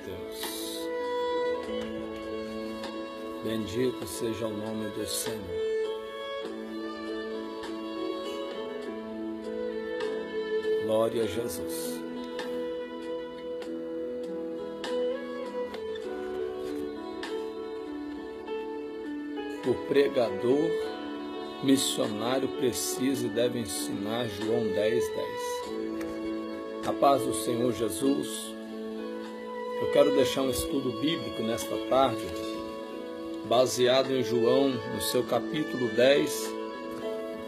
Deus. Bendito seja o nome do Senhor. Glória a Jesus. O pregador missionário precisa e deve ensinar João 10:10. A paz do Senhor Jesus. Eu quero deixar um estudo bíblico nesta tarde, baseado em João, no seu capítulo 10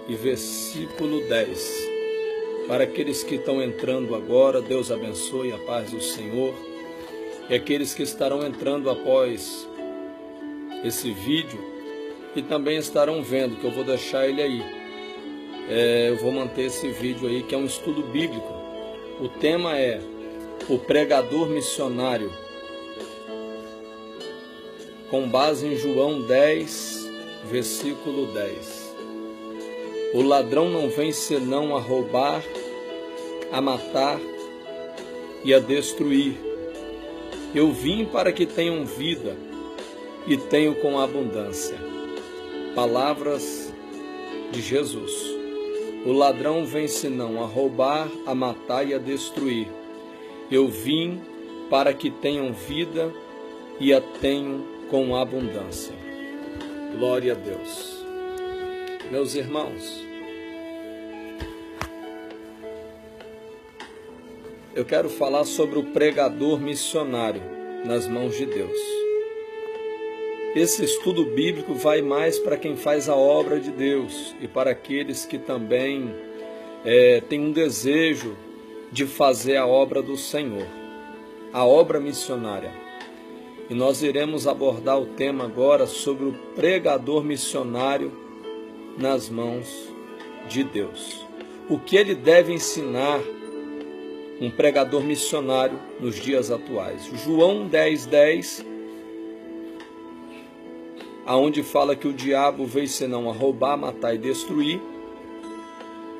e versículo 10. Para aqueles que estão entrando agora, Deus abençoe, a paz do Senhor. E aqueles que estarão entrando após esse vídeo e também estarão vendo, que eu vou deixar ele aí. Eu vou manter esse vídeo aí, que é um estudo bíblico. O tema é o pregador missionário, com base em João 10, versículo 10. O ladrão não vem senão a roubar, a matar e a destruir. Eu vim para que tenham vida e tenham com abundância. Palavras de Jesus. O ladrão vem senão a roubar, a matar e a destruir. Eu vim para que tenham vida e a tenham com abundância. Glória a Deus. Meus irmãos, eu quero falar sobre o pregador missionário nas mãos de Deus. Esse estudo bíblico vai mais para quem faz a obra de Deus e para aqueles que também têm um desejo de fazer a obra do Senhor, a obra missionária. E nós iremos abordar o tema agora sobre o pregador missionário nas mãos de Deus. O que ele deve ensinar um pregador missionário nos dias atuais. João 10:10, aonde fala que o diabo veio senão a roubar, matar e destruir.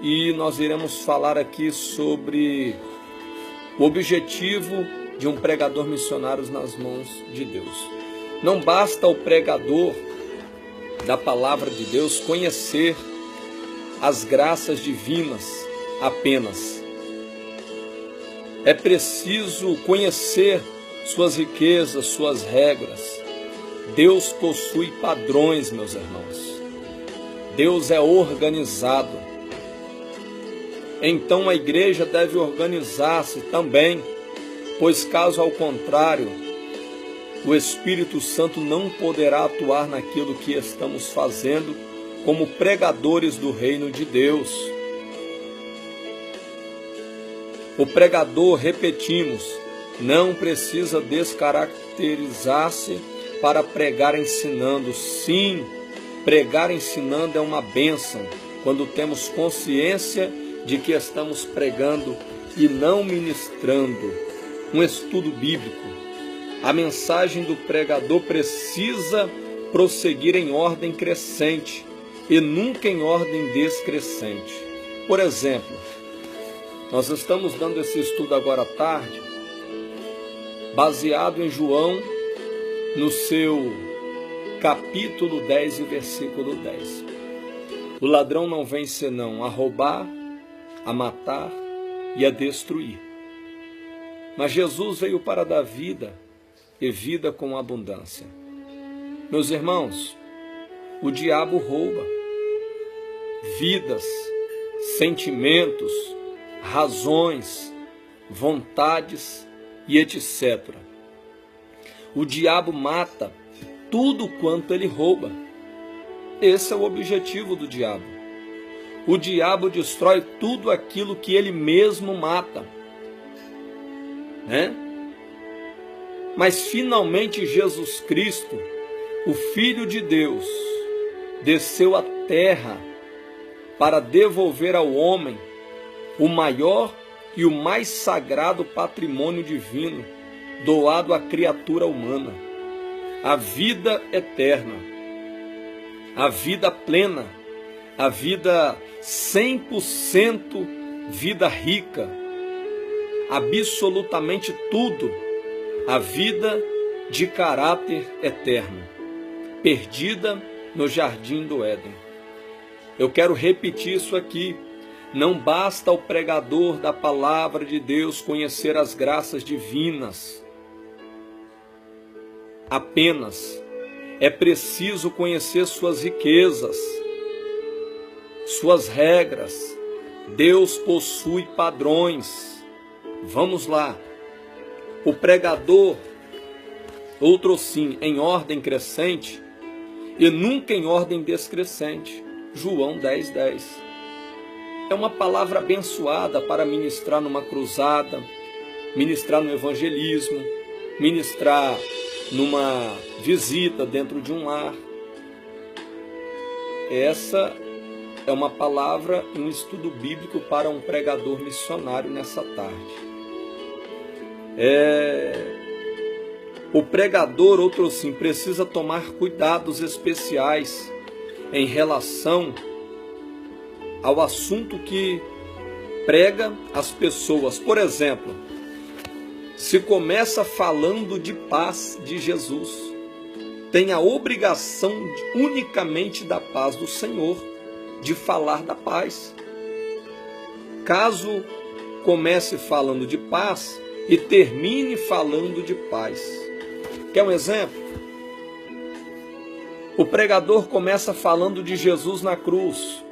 E nós iremos falar aqui sobre o objetivo de um pregador missionário nas mãos de Deus. Não basta o pregador da palavra de Deus conhecer as graças divinas apenas. É preciso conhecer suas riquezas, suas regras. Deus possui padrões, meus irmãos. Deus é organizado. Então a igreja deve organizar-se também, pois caso ao contrário, o Espírito Santo não poderá atuar naquilo que estamos fazendo como pregadores do reino de Deus. O pregador, repetimos, não precisa descaracterizar-se para pregar ensinando. Sim, pregar ensinando é uma bênção, quando temos consciência de que estamos pregando e não ministrando. Um estudo bíblico. A mensagem do pregador precisa prosseguir em ordem crescente e nunca em ordem descrescente. Por exemplo, nós estamos dando esse estudo agora à tarde, baseado em João, no seu capítulo 10 e versículo 10. O ladrão não vem senão a roubar, a matar e a destruir. Mas Jesus veio para dar vida e vida com abundância. Meus irmãos, o diabo rouba vidas, sentimentos, razões, vontades e etc. O diabo mata tudo quanto ele rouba. Esse é o objetivo do diabo. O diabo destrói tudo aquilo que ele mesmo mata, né? Mas finalmente Jesus Cristo, o Filho de Deus, desceu à terra para devolver ao homem o maior e o mais sagrado patrimônio divino doado à criatura humana, a vida eterna, a vida plena, a vida 100% vida rica, absolutamente tudo a vida de caráter eterno, perdida no jardim do Éden. Eu quero repetir isso aqui. Não basta o pregador da palavra de Deus conhecer as graças divinas apenas. É preciso conhecer suas riquezas, suas regras. Deus possui padrões. Vamos lá. O pregador, outro sim, em ordem crescente e nunca em ordem descrescente. João 10:10. É uma palavra abençoada para ministrar numa cruzada, ministrar no evangelismo, ministrar numa visita dentro de um lar. Essa é uma palavra, um estudo bíblico para um pregador missionário nessa tarde. O pregador, outro sim, precisa tomar cuidados especiais em relação ao assunto que prega às pessoas. Por exemplo, se começa falando de paz de Jesus, tem a obrigação unicamente da paz do Senhor, de falar da paz. Caso comece falando de paz e termine falando de paz. Quer um exemplo? O pregador começa falando de Jesus na cruz.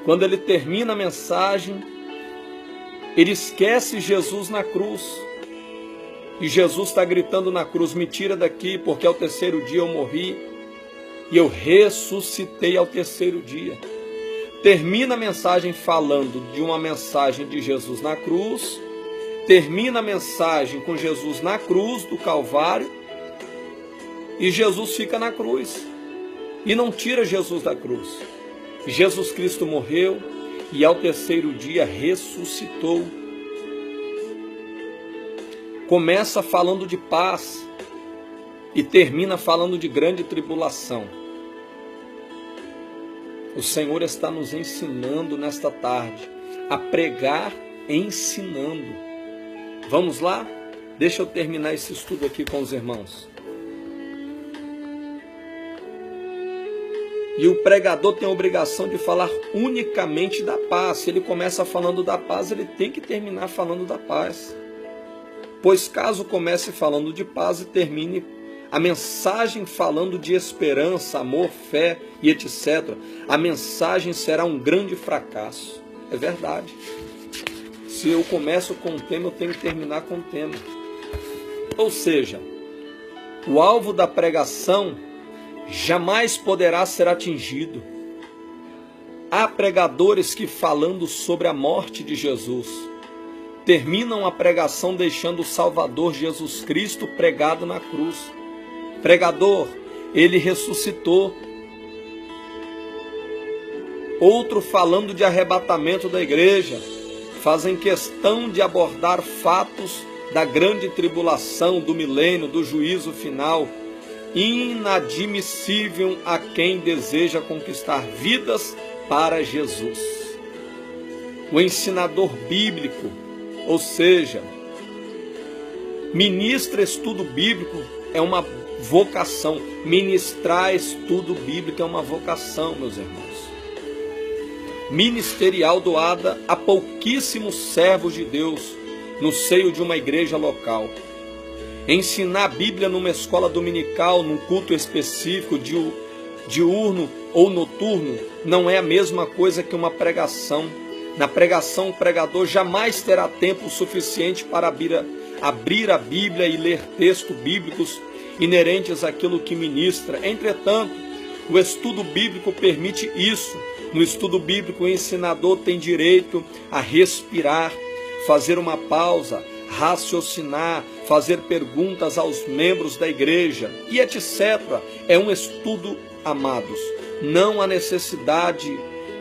Quando ele termina a mensagem, ele esquece Jesus na cruz. E Jesus está gritando na cruz: me tira daqui, porque ao terceiro dia eu morri e eu ressuscitei ao terceiro dia. Termina a mensagem falando de uma mensagem de Jesus na cruz. Termina a mensagem com Jesus na cruz do Calvário. E Jesus fica na cruz. E não tira Jesus da cruz. Jesus Cristo morreu e ao terceiro dia ressuscitou. Começa falando de paz e termina falando de grande tribulação. O Senhor está nos ensinando nesta tarde a pregar ensinando. Vamos lá? Deixa eu terminar esse estudo aqui com os irmãos. E o pregador tem a obrigação de falar unicamente da paz. Se ele começa falando da paz, ele tem que terminar falando da paz. Pois caso comece falando de paz e termine a mensagem falando de esperança, amor, fé e etc., a mensagem será um grande fracasso. É verdade. Se eu começo com um tema, eu tenho que terminar com um tema. Ou seja, o alvo da pregação jamais poderá ser atingido. Há pregadores que, falando sobre a morte de Jesus, terminam a pregação deixando o Salvador Jesus Cristo pregado na cruz. Pregador, ele ressuscitou. Outro falando de arrebatamento da igreja, fazem questão de abordar fatos da grande tribulação, do milênio, do juízo final, inadmissível a quem deseja conquistar vidas para Jesus. O ensinador bíblico, ou seja, ministra estudo bíblico, é uma vocação. Ministrar estudo bíblico é uma vocação, meus irmãos. Ministerial doada a pouquíssimos servos de Deus no seio de uma igreja local. Ensinar a Bíblia numa escola dominical, num culto específico, diurno ou noturno, não é a mesma coisa que uma pregação. Na pregação, o pregador jamais terá tempo suficiente para abrir a Bíblia e ler textos bíblicos inerentes àquilo que ministra. Entretanto, o estudo bíblico permite isso. No estudo bíblico, o ensinador tem direito a respirar, fazer uma pausa, raciocinar, fazer perguntas aos membros da igreja e etc. É um estudo, amados. Não há necessidade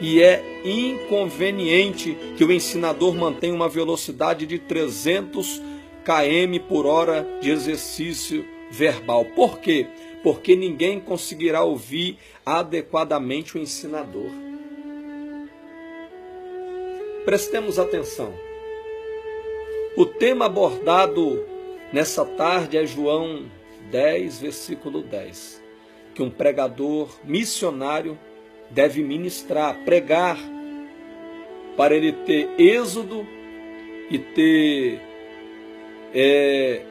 e é inconveniente que o ensinador mantenha uma velocidade de 300 km por hora de exercício verbal. Por quê? Porque ninguém conseguirá ouvir adequadamente o ensinador. Prestemos atenção. O tema abordado Nessa tarde é João 10, versículo 10, que um pregador missionário deve ministrar, pregar, para ele ter êxodo e ter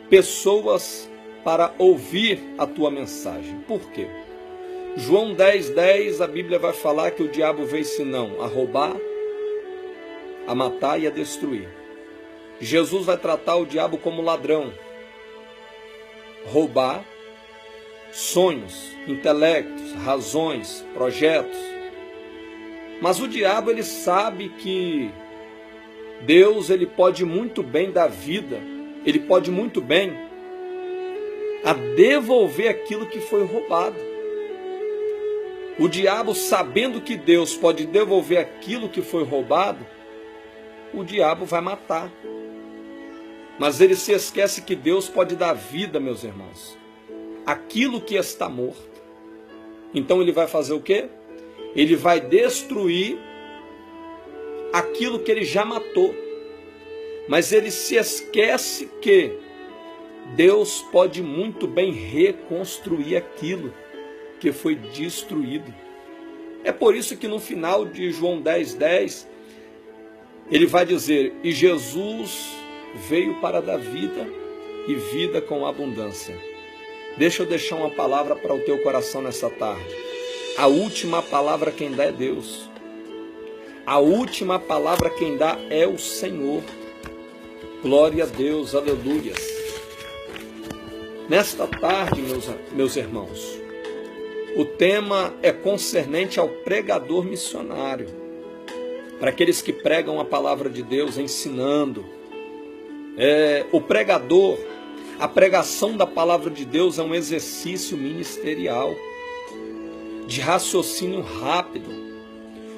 pessoas para ouvir a tua mensagem. Por quê? João 10, 10, a Bíblia vai falar que o diabo veio senão a roubar, a matar e a destruir. Jesus vai tratar o diabo como ladrão, roubar sonhos, intelectos, razões, projetos. Mas o diabo, ele sabe que Deus, ele pode muito bem dar vida, ele pode muito bem a devolver aquilo que foi roubado. O diabo, sabendo que Deus pode devolver aquilo que foi roubado, o diabo vai matar. Mas ele se esquece que Deus pode dar vida, meus irmãos, aquilo que está morto. Então ele vai fazer o quê? Ele vai destruir aquilo que ele já matou. Mas ele se esquece que Deus pode muito bem reconstruir aquilo que foi destruído. É por isso que no final de João 10, 10, ele vai dizer: e Jesus veio para dar vida e vida com abundância. Deixa eu deixar uma palavra para o teu coração nessa tarde. A última palavra quem dá é Deus. A última palavra quem dá é o Senhor. Glória a Deus, aleluias. Nesta tarde, meus irmãos, o tema é concernente ao pregador missionário. Para aqueles que pregam a palavra de Deus, ensinando. O pregador, a pregação da palavra de Deus é um exercício ministerial, de raciocínio rápido.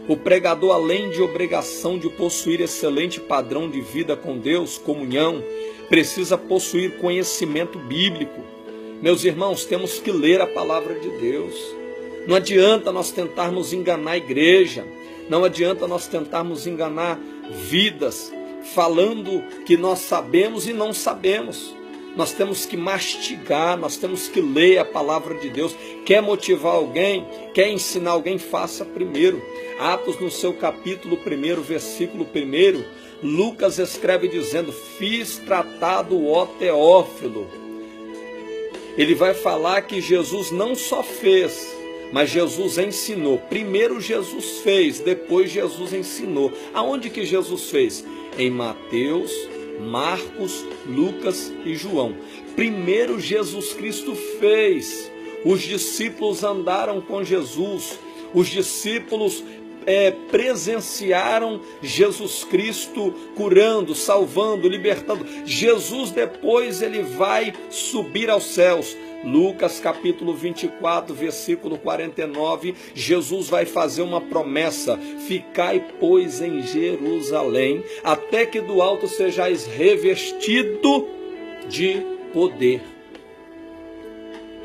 O pregador, além de obrigação de possuir excelente padrão de vida com Deus, comunhão, precisa possuir conhecimento bíblico. Meus irmãos, temos que ler a palavra de Deus. Não adianta nós tentarmos enganar a igreja, não adianta nós tentarmos enganar vidas, falando que nós sabemos e não sabemos. Nós temos que mastigar, nós temos que ler a palavra de Deus. Quer motivar alguém, quer ensinar alguém, faça primeiro. Atos, no seu capítulo 1, versículo 1, Lucas escreve dizendo: fiz tratado ó Teófilo. Ele vai falar que Jesus não só fez, mas Jesus ensinou. Primeiro Jesus fez, depois Jesus ensinou. Aonde que Jesus fez? Em Mateus, Marcos, Lucas e João. Primeiro Jesus Cristo fez. Os discípulos andaram com Jesus. Os discípulos presenciaram Jesus Cristo curando, salvando, libertando. Jesus depois ele vai subir aos céus. Lucas capítulo 24, versículo 49, Jesus vai fazer uma promessa: ficai, pois, em Jerusalém, até que do alto sejais revestido de poder.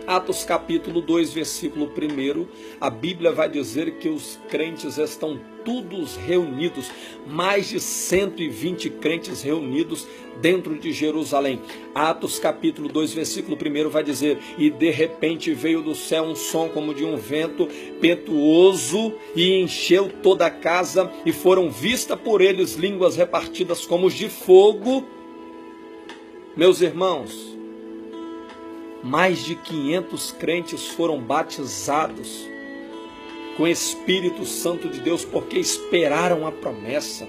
Atos capítulo 2, versículo 1, a Bíblia vai dizer que os crentes estão todos reunidos, mais de 120 crentes reunidos dentro de Jerusalém. Atos capítulo 2, versículo 1 vai dizer: e de repente veio do céu um som como de um vento impetuoso e encheu toda a casa, e foram vistas por eles línguas repartidas como de fogo. Meus irmãos, mais de 500 crentes foram batizados com o Espírito Santo de Deus, porque esperaram a promessa.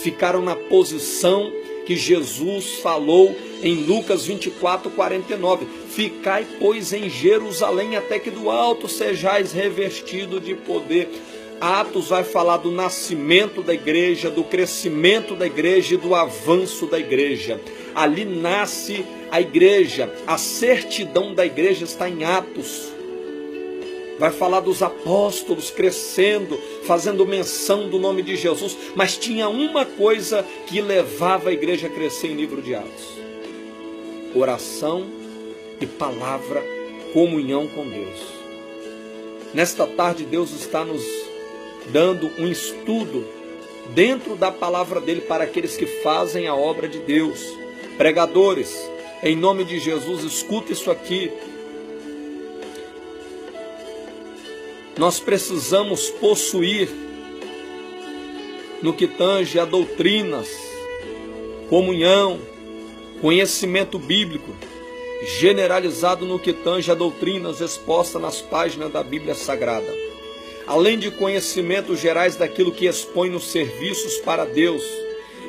Ficaram na posição que Jesus falou em Lucas 24, 49. Ficai, pois, em Jerusalém, até que do alto sejais revestido de poder. Atos vai falar do nascimento da igreja, do crescimento da igreja e do avanço da igreja. Ali nasce a igreja, a certidão da igreja está em Atos. Vai falar dos apóstolos crescendo, fazendo menção do nome de Jesus, mas tinha uma coisa que levava a igreja a crescer em livro de Atos: oração e palavra, comunhão com Deus. Nesta tarde Deus está nos dando um estudo dentro da palavra dele para aqueles que fazem a obra de Deus. Pregadores, Em nome de Jesus, escuta isso aqui. Nós precisamos possuir, no que tange a doutrinas, comunhão, conhecimento bíblico, generalizado no que tange a doutrinas expostas nas páginas da Bíblia Sagrada, além de conhecimentos gerais daquilo que expõe nos serviços para Deus,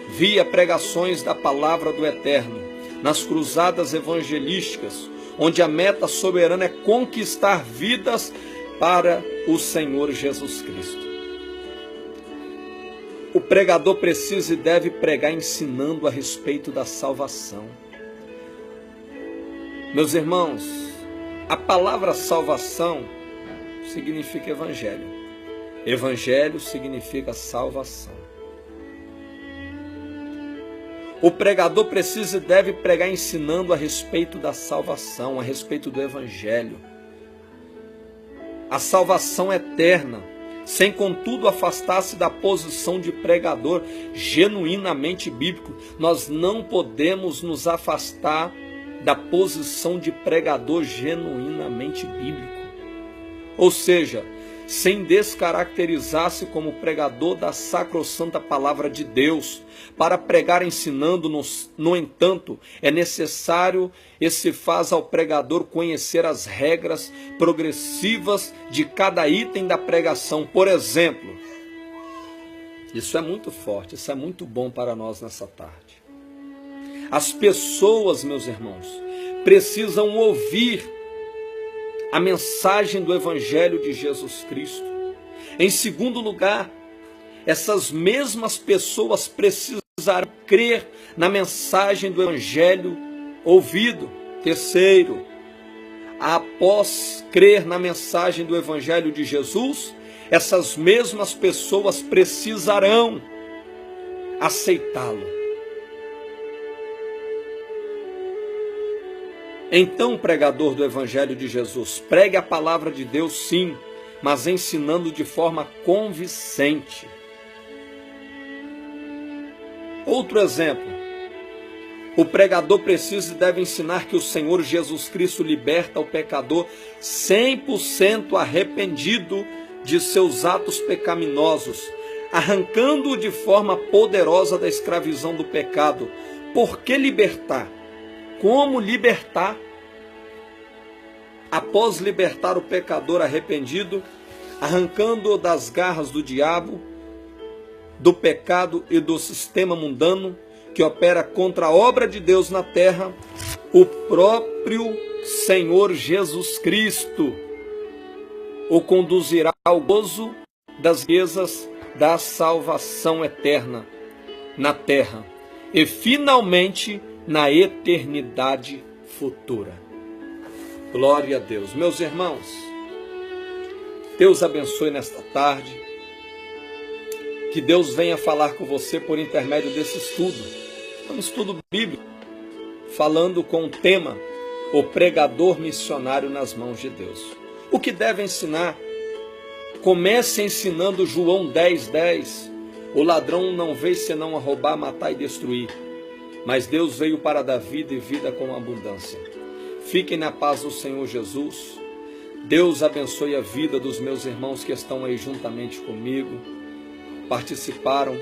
via pregações da palavra do Eterno, nas cruzadas evangelísticas, onde a meta soberana é conquistar vidas para o Senhor Jesus Cristo. O pregador precisa e deve pregar ensinando a respeito da salvação. Meus irmãos, a palavra salvação significa evangelho. Evangelho significa salvação. O pregador precisa e deve pregar ensinando a respeito da salvação, a respeito do evangelho. A salvação eterna, sem contudo afastar-se da posição de pregador genuinamente bíblico. Nós não podemos nos afastar da posição de pregador genuinamente bíblico. Ou seja, sem descaracterizar-se como pregador da sacrossanta palavra de Deus. Para pregar ensinando-nos, no entanto, é necessário e se faz ao pregador conhecer as regras progressivas de cada item da pregação. Por exemplo, isso é muito forte, isso é muito bom para nós nessa tarde. As pessoas, meus irmãos, precisam ouvir a mensagem do Evangelho de Jesus Cristo. Em segundo lugar, essas mesmas pessoas precisarão crer na mensagem do Evangelho ouvido. Terceiro, após crer na mensagem do Evangelho de Jesus, essas mesmas pessoas precisarão aceitá-lo. Então, pregador do Evangelho de Jesus, pregue a palavra de Deus sim, mas ensinando de forma convincente. Outro exemplo, o pregador precisa e deve ensinar que o Senhor Jesus Cristo liberta o pecador 100% arrependido de seus atos pecaminosos, arrancando-o de forma poderosa da escravidão do pecado. Por que libertar? Como libertar? Após libertar o pecador arrependido, arrancando-o das garras do diabo, do pecado e do sistema mundano que opera contra a obra de Deus na terra, o próprio Senhor Jesus Cristo o conduzirá ao gozo das riquezas da salvação eterna na terra e finalmente na eternidade futura. Glória a Deus. Meus irmãos, Deus abençoe nesta tarde. Que Deus venha falar com você por intermédio desse estudo. É um estudo bíblico, falando com o tema o pregador missionário nas mãos de Deus. O que deve ensinar? Comece ensinando João 10:10. O ladrão não veio senão a roubar, matar e destruir. Mas Deus veio para dar vida e vida com abundância. Fiquem na paz do Senhor Jesus. Deus abençoe a vida dos meus irmãos que estão aí juntamente comigo. Participaram.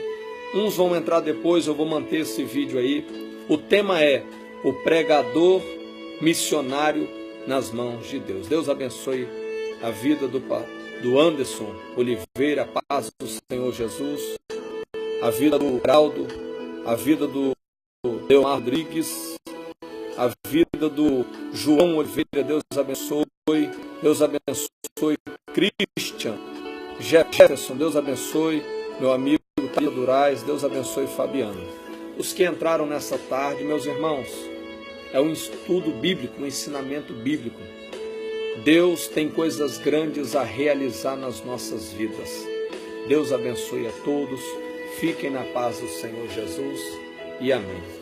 Uns vão entrar depois, eu vou manter esse vídeo aí. O tema é o pregador missionário nas mãos de Deus. Deus abençoe a vida do Anderson Oliveira, a paz do Senhor Jesus. A vida do Geraldo, a vida do Leonardo Rodrigues, a vida do João Oliveira, Deus abençoe. Deus abençoe Christian Jefferson, Deus abençoe meu amigo Thalia Durais, Deus abençoe Fabiano. Os que entraram nessa tarde, meus irmãos, é um estudo bíblico, um ensinamento bíblico. Deus tem coisas grandes a realizar nas nossas vidas. Deus abençoe a todos. Fiquem na paz do Senhor Jesus e amém.